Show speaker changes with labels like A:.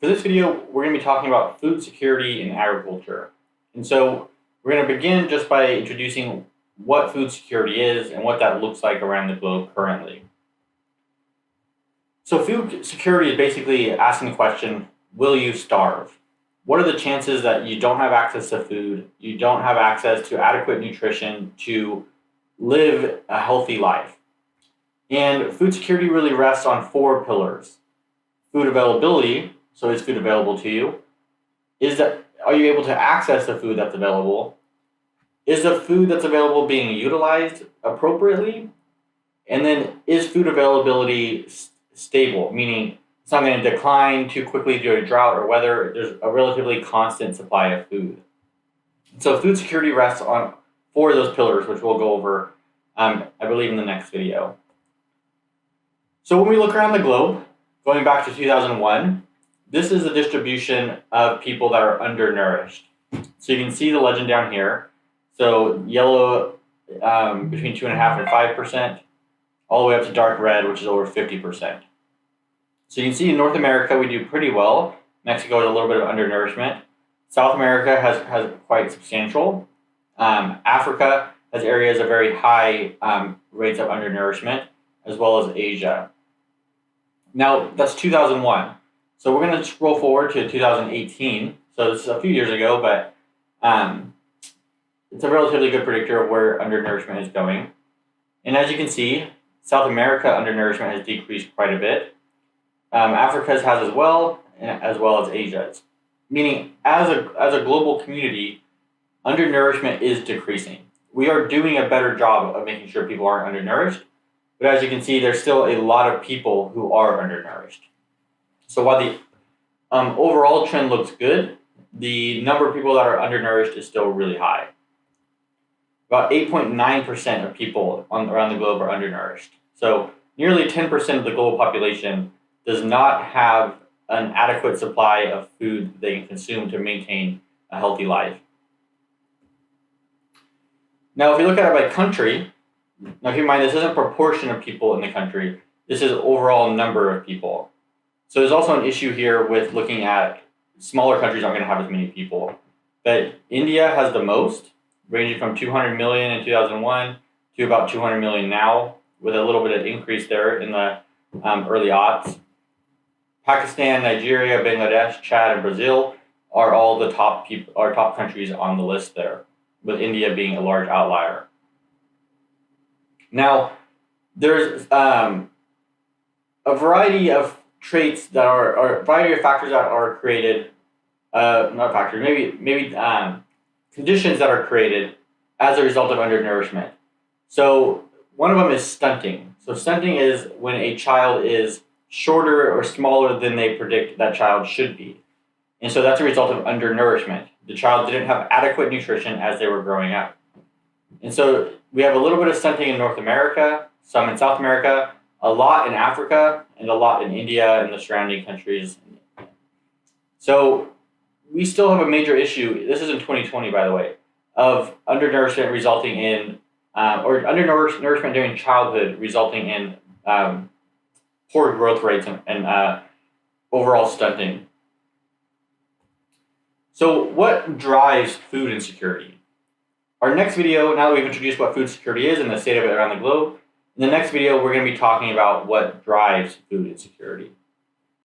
A: For this video, we're going to be talking about food security in agriculture. And so we're going to begin just by introducing what food security is and what that looks like around the globe currently. So food security is basically asking the question, will you starve? What are the chances that you don't have access to food, you don't have access to adequate nutrition to live a healthy life? And food security really rests on four pillars. Food availability, so is food available to you? Are you able to access the food that's available? Is the food that's available being utilized appropriately? And then is food availability stable, meaning it's not going to decline too quickly due to drought or weather. There's a relatively constant supply of food. So food security rests on four of those pillars, which we'll go over, I believe, in the next video. So when we look around the globe, going back to 2001, this is the distribution of people that are undernourished. So you can see the legend down here. So yellow between 2.5% and 5%, all the way up to dark red, which is over 50%. So you can see in North America, we do pretty well. Mexico has a little bit of undernourishment. South America has quite substantial. Africa has areas of very high rates of undernourishment, as well as Asia. Now, that's 2001. So we're going to scroll forward to 2018. So this is a few years ago, but it's a relatively good predictor of where undernourishment is going. And as you can see, South America undernourishment has decreased quite a bit. Africa's has as well as Asia's. Meaning, as a global community, undernourishment is decreasing. We are doing a better job of making sure people aren't undernourished. But as you can see, there's still a lot of people who are undernourished. So while the overall trend looks good, the number of people that are undernourished is still really high. About 8.9% of people around the globe are undernourished. So nearly 10% of the global population does not have an adequate supply of food they can consume to maintain a healthy life. Now, if you look at it by country, now keep in mind this isn't proportion of people in the country, this is overall number of people. So there's also an issue here with looking at smaller countries aren't going to have as many people. But India has the most, ranging from 200 million in 2001 to about 200 million now, with a little bit of increase there in the early aughts. Pakistan, Nigeria, Bangladesh, Chad, and Brazil are all the top countries on the list there, with India being a large outlier. Now, there's a variety of traits that are a variety of factors that are created, not factors, maybe conditions that are created as a result of undernourishment. So one of them is stunting. So stunting is when a child is shorter or smaller than they predict that child should be. And so that's a result of undernourishment. The child didn't have adequate nutrition as they were growing up. And so we have a little bit of stunting in North America, some in South America, a lot in Africa, and a lot in India and the surrounding countries. So we still have a major issue, this is in 2020 by the way, of undernourishment resulting in, or undernourishment during childhood resulting in poor growth rates and overall stunting. So what drives food insecurity? Our next video, now that we've introduced what food security is and the state of it around the globe, in the next video we're going to be talking about what drives food insecurity.